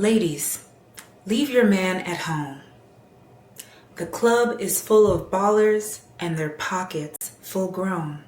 Ladies, leave your man at home. The club is full of ballers and their pockets full grown.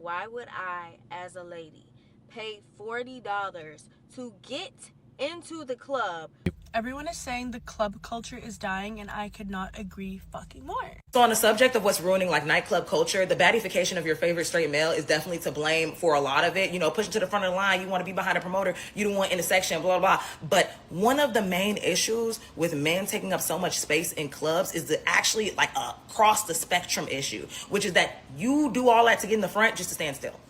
Why would I, as a lady, pay $40 to get into the club? Everyone is saying the club culture is dying, and I could not agree fucking more. So on the subject of what's ruining like nightclub culture, the baddification of your favorite straight male is definitely to blame for a lot of it. You know, pushing to the front of the line, you want to be behind a promoter, you don't want intersection, blah, blah, blah. But one of the main issues with men taking up so much space in clubs is actually like a cross the spectrum issue, which is that you do all that to get in the front just to stand still.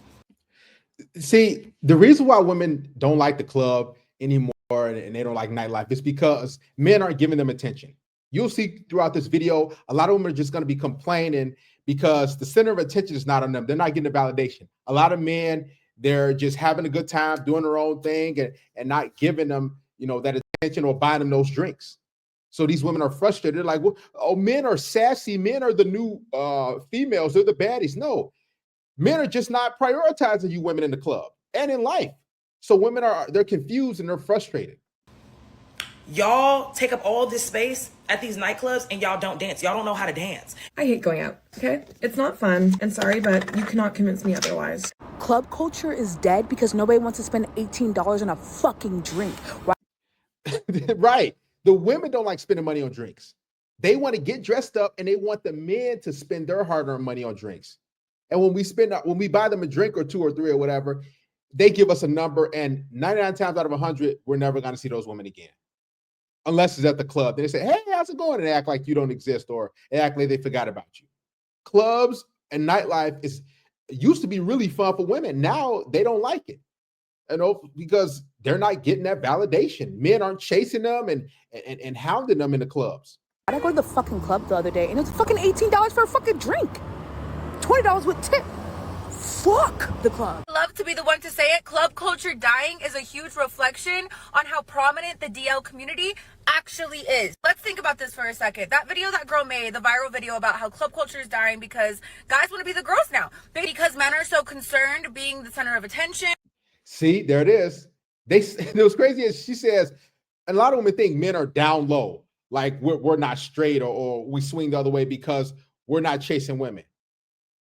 See, the reason why women don't like the club anymore and they don't like nightlife is because men aren't giving them attention. You'll see throughout this video, a lot of women are just going to be complaining because the center of attention is not on them. They're not getting the validation. A lot of men, they're just having a good time, doing their own thing and not giving them, that attention or buying them those drinks. So these women are frustrated. They're like, well, oh, men are sassy. Men are the new females. They're the baddies. No, men are just not prioritizing you women in the club and in life. So women they're confused and they're frustrated. Y'all take up all this space at these nightclubs and y'all don't dance. Y'all don't know how to dance. I hate going out, okay? It's not fun, and sorry, but you cannot convince me otherwise. Club culture is dead because nobody wants to spend $18 on a fucking drink. Right? Right. The women don't like spending money on drinks. They want to get dressed up and they want the men to spend their hard-earned money on drinks. And when we buy them a drink or two or three or whatever, they give us a number, and 99 times out of 100, we're never going to see those women again. Unless it's at the club. They say, hey, how's it going? And they act like you don't exist, or they act like they forgot about you. Clubs and nightlife used to be really fun for women. Now they don't like it. Because they're not getting that validation. Men aren't chasing them and hounding them in the clubs. I go to the fucking club the other day, and it's fucking $18 for a fucking drink. $20 with tip. Fuck the club. Love to be the one to say it. Club culture dying is a huge reflection on how prominent the DL community actually is. Let's think about this for a second. That video that girl made, the viral video about how club culture is dying because guys want to be the girls now. Because men are so concerned being the center of attention. See, there it is. It was crazy as she says, a lot of women think men are down low, like we're not straight or we swing the other way because we're not chasing women.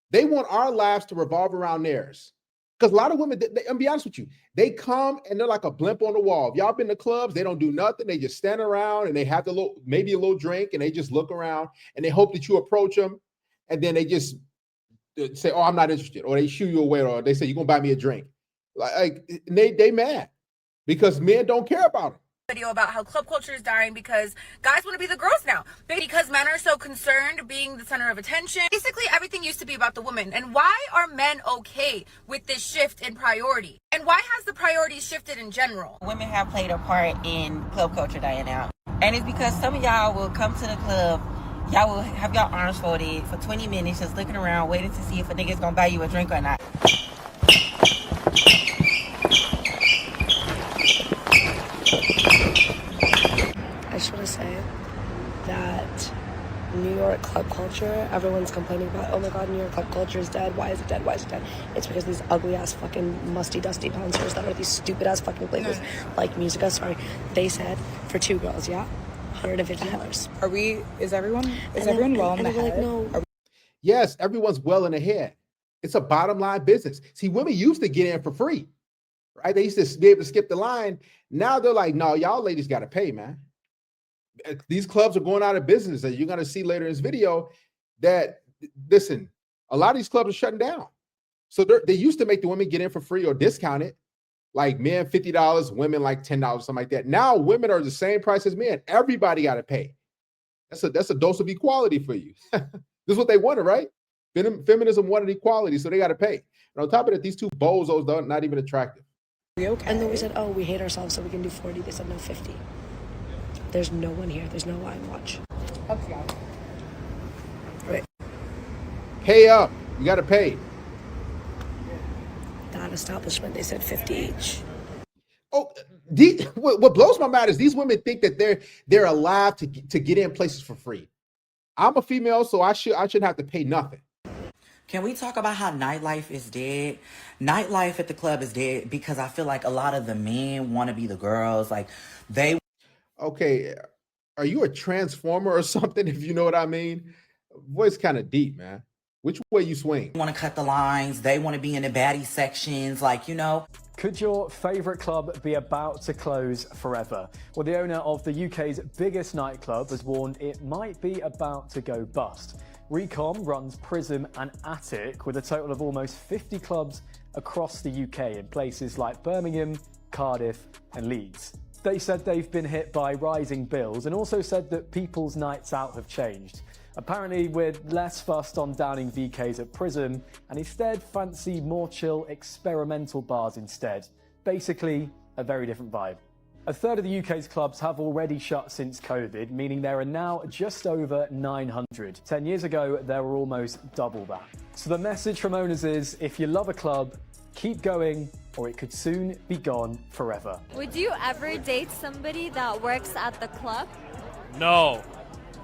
They want our lives to revolve around theirs. Because a lot of women, I'll be honest with you, they come and they're like a blimp on the wall. If y'all been to clubs, they don't do nothing. They just stand around and they have maybe a little drink and they just look around and they hope that you approach them. And then they just say, oh, I'm not interested. Or they shoo you away, or they say, you're going to buy me a drink. Like they mad because men don't care about them. Video about how club culture is dying because guys want to be the girls now. Because men are so concerned being the center of attention. Basically, everything used to be about the woman. And why are men okay with this shift in priority? And why has the priorities shifted in general? Women have played a part in club culture dying out. And it's because some of y'all will come to the club, y'all will have your arms folded for 20 minutes just looking around, waiting to see if a nigga's gonna buy you a drink or not. I just want to say that New York club culture, everyone's complaining about, oh my God, New York club culture is dead. Why is it dead? Why is it dead? It's because these ugly ass fucking musty, dusty bouncers that are these stupid ass fucking places like Musica. Sorry, they said for two girls, yeah, $150. Is everyone well in the head? Like, no. Yes, everyone's well in the head. It's a bottom line business. See, women used to get in for free, right? They used to be able to skip the line. Now they're like, no, y'all ladies got to pay, man. These clubs are going out of business. And you're going to see later in this video that, listen, a lot of these clubs are shutting down. So they used to make the women get in for free or discounted, like men $50, women like $10, something like that. Now women are the same price as men. Everybody got to pay. That's a dose of equality for you. This is what they wanted, right? Feminism wanted equality, so they got to pay. And on top of that, these two bozos are not even attractive. Okay. And then we said, oh, we hate ourselves, so we can do 40. They said, no, 50. There's no one here. There's no line watch. Right. Pay up. You got to pay. That establishment, they said 50 each. Oh, what blows my mind is these women think that they're allowed to get in places for free. I'm a female, so I shouldn't have to pay nothing. Can we talk about how nightlife is dead? Nightlife at the club is dead because I feel like a lot of the men want to be the girls. Like they Okay, are you a transformer or something? If you know what I mean. Voice kind of deep, man. Which way you swing? want to cut the lines. They want to be in the baddie sections. Like, you know. Could your favourite club be about to close forever? Well, the owner of the UK's biggest nightclub has warned it might be about to go bust. Recom runs Prism and Attic with a total of almost 50 clubs across the UK in places like Birmingham, Cardiff and Leeds. They said they've been hit by rising bills and also said that people's nights out have changed. Apparently, we're less fussed on downing VKs at Prism and instead fancy more chill experimental bars instead. Basically, a very different vibe. A third of the UK's clubs have already shut since COVID, meaning there are now just over 900. 10 years ago, there were almost double that. So the message from owners is, if you love a club, keep going, or it could soon be gone forever. Would you ever date somebody that works at the club? No.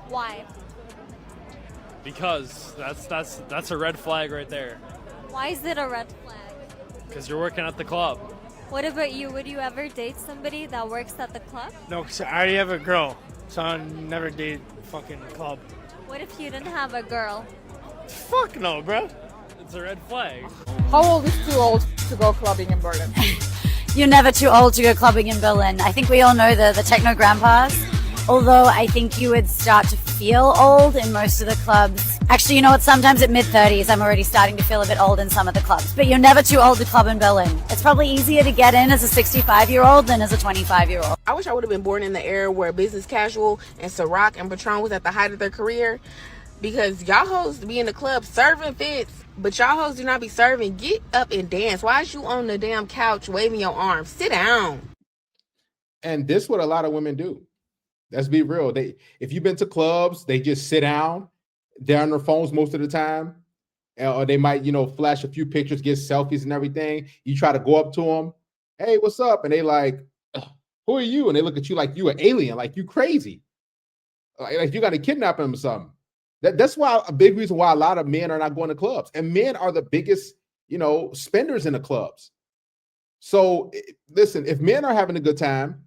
Why? Because that's a red flag right there. Why is it a red flag? Because you're working at the club. What about you? Would you ever date somebody that works at the club? No, because I already have a girl, so I'll never date fucking club. What if you didn't have a girl? Fuck no, bro. It's a red flag. How old is too old to go clubbing in Berlin? You're never too old to go clubbing in Berlin. I think we all know the techno grandpas. Although I think you would start to feel old in most of the clubs. Actually, you know what? Sometimes at mid-30s, I'm already starting to feel a bit old in some of the clubs. But you're never too old to club in Berlin. It's probably easier to get in as a 65-year-old than as a 25-year-old. I wish I would have been born in the era where business casual and Ciroc and Patron was at the height of their career. Because y'all hoes be in the club serving fits, but y'all hoes do not be serving. Get up and dance. Why is you on the damn couch waving your arms? Sit down. And this is what a lot of women do. Let's be real. If you've been to clubs, they just sit down. They're on their phones most of the time. Or they might, flash a few pictures, get selfies and everything. You try to go up to them. Hey, what's up? And they like, who are you? And they look at you like you an alien, like you crazy. Like you got to kidnap them or something. That's why a big reason why a lot of men are not going to clubs. And men are the biggest, spenders in the clubs. So listen, if men are having a good time,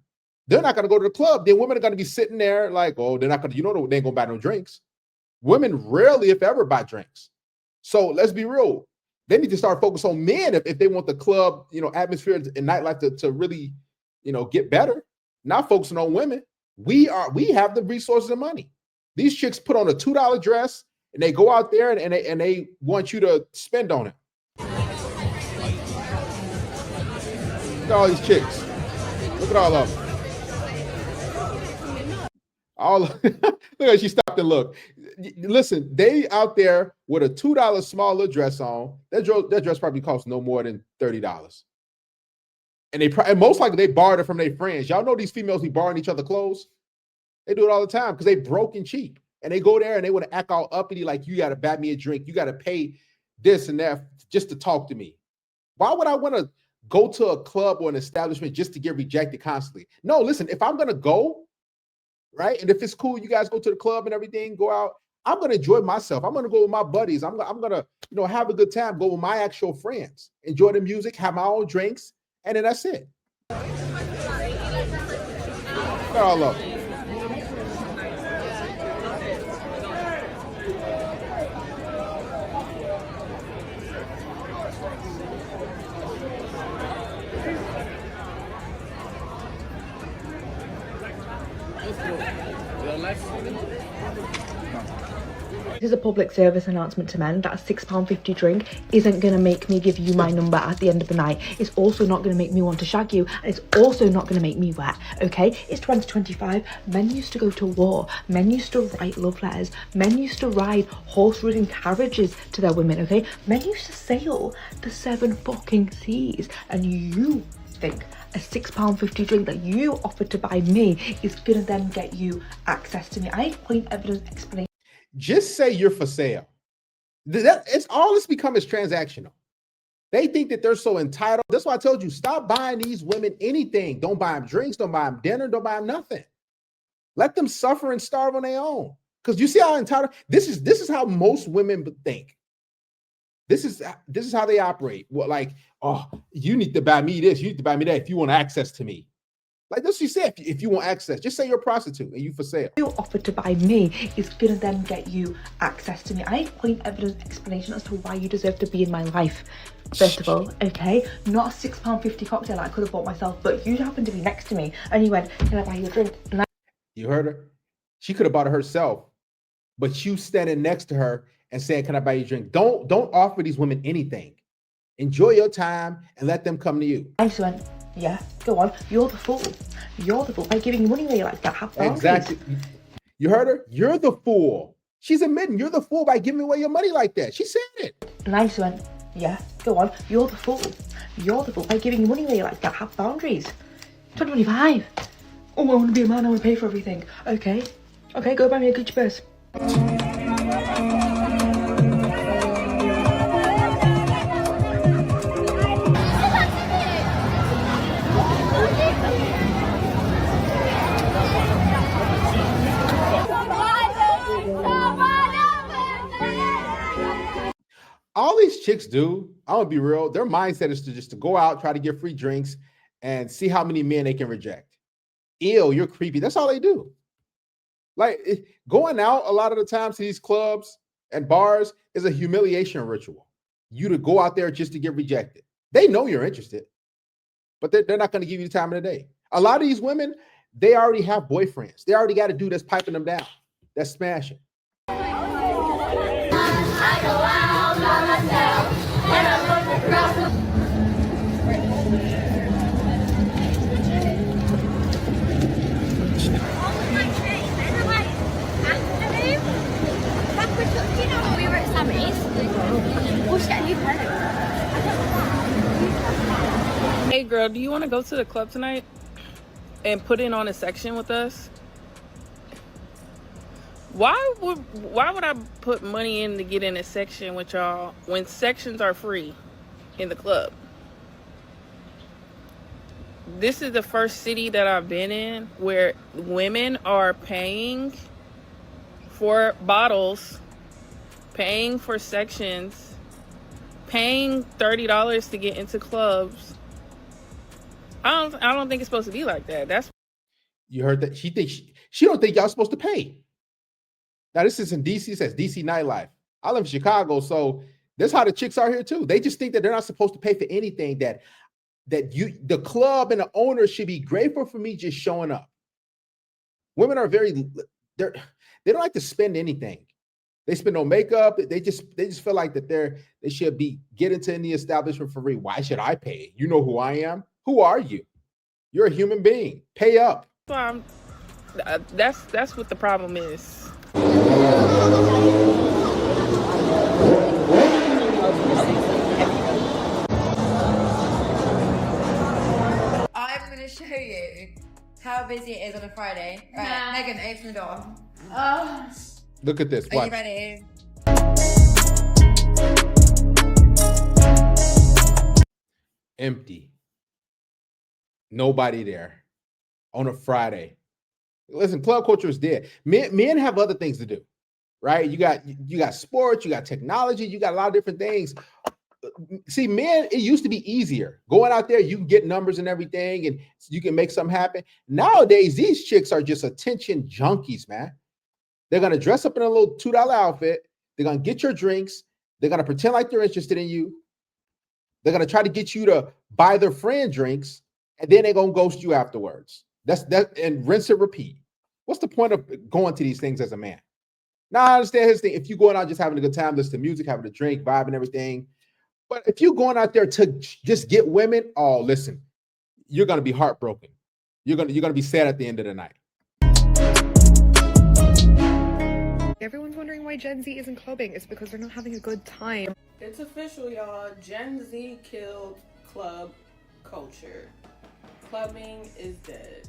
they're not going to go to the club. Then women are going to be sitting there like, oh, they're not going to, they ain't going to buy no drinks. Women rarely, if ever, buy drinks. So let's be real. They need to start focusing on men if they want the club, atmosphere and nightlife to really, get better. Not focusing on women. We have the resources and money. These chicks put on a $2 dress and they go out there and they want you to spend on it. Look at all these chicks. Look at all of them. Look at she stopped and looked. Listen, they out there with a $2 smaller dress on. That dress probably costs no more than $30. And most likely they borrowed it from their friends. Y'all know these females be borrowing each other clothes. They do it all the time because they broke and cheap. And they go there and they want to act all uppity like you got to buy me a drink. You got to pay this and that just to talk to me. Why would I want to go to a club or an establishment just to get rejected constantly? No, listen, if I'm going to go, right? And if it's cool, you guys go to the club and everything, go out. I'm going to enjoy myself. I'm going to go with my buddies. I'm going to, have a good time, go with my actual friends, enjoy the music, have my own drinks, and then that's it. Look at all of them. This is a public service announcement to men that a £6.50 drink isn't going to make me give you my number at the end of the night. It's also not going to make me want to shag you, and it's also not going to make me wet, okay? It's 2025. Men used to go to war. Men used to write love letters. Men used to ride horse-ridden carriages to their women, okay? Men used to sail the 7 fucking seas, and you think a £6.50 drink that you offered to buy me is going to then get you access to me? I have point, evidence, explanation. Just say you're for sale. It's all it's become is transactional. They think that they're so entitled. That's why I told you, stop buying these women anything. Don't buy them drinks, don't buy them dinner, don't buy them nothing. Let them suffer and starve on their own. Because you see how entitled, this is how most women think. This is how they operate. What, like, oh, you need to buy me this, you need to buy me that if you want access to me. Like this, you said, if you want access, just say you're a prostitute and you for sale. Your offer to buy me is gonna then get you access to me. I need point evidence explanation as to why you deserve to be in my life. First of all, okay, not a £6.50 cocktail I could have bought myself, but you happened to be next to me and you went, can I buy you a drink? And You heard her? She could have bought it herself, but you standing next to her and saying, can I buy you a drink? Don't offer these women anything. Enjoy your time and let them come to you. I just went, yeah, go on. You're the fool. You're the fool by giving money away like that. Have boundaries. Exactly. You heard her? You're the fool. She's admitting you're the fool by giving away your money like that. She said it. And I just went, yeah, go on. You're the fool. You're the fool by giving money away like that. Have boundaries. 2025. Oh, I want to be a man. I want to pay for everything. Okay. Okay, go buy me a Gucci purse. All these chicks do, I'm gonna be real, their mindset is to just to go out, try to get free drinks, and see how many men they can reject. Ew, you're creepy. That's all they do. Like going out a lot of the times to these clubs and bars is a humiliation ritual. You to go out there just to get rejected. They know you're interested, but they're not going to give you the time of the day. A lot of these women, they already have boyfriends. They already got a dude that's piping them down, that's smashing. Hey girl, do you want to go to the club tonight and put in on a section with us? Why would I put money in to get in a section with y'all when sections are free in the club? This is the first city that I've been in where women are paying for bottles, paying for sections, paying $30 to get into clubs. I don't think it's supposed to be like that. You heard that? She thinks she don't think y'all supposed to pay. Now this is in DC. It says DC nightlife. I live in Chicago, so that's how the chicks are here too. They just think that they're not supposed to pay for anything. That the club and the owner should be grateful for me just showing up. Women are they don't like to spend anything. They spend no makeup. They just feel like that they should be get into any establishment for free. Why should I pay? You know who I am. Who are you? You're a human being. Pay up. That's what the problem is. I'm going to show you how busy it is on a Friday. Right, Megan, open the door. Oh. Look at this. Are Watch. you ready? Empty. Nobody there on a Friday. Listen, club culture is dead. Men have other things to do, right? You got sports, you got technology, you got a lot of different things. See, men, it used to be easier. Going out there, you can get numbers and everything, and you can make something happen. Nowadays, these chicks are just attention junkies, man. They're gonna dress up in a little $2 outfit. They're gonna get your drinks. They're gonna pretend like they're interested in you. They're gonna try to get you to buy their friend drinks, and then they're gonna ghost you afterwards. That's and rinse and repeat. What's the point of going to these things as a man? Now I understand his thing. If you're going out just having a good time, listening to music, having a drink, vibe, and everything. But if you're going out there to just get women, oh, listen, you're gonna be heartbroken. You're gonna be sad at the end of the night. Everyone's wondering why Gen Z isn't clubbing. It's because they're not having a good time. It's official, y'all. Gen Z killed club culture. Clubbing is dead.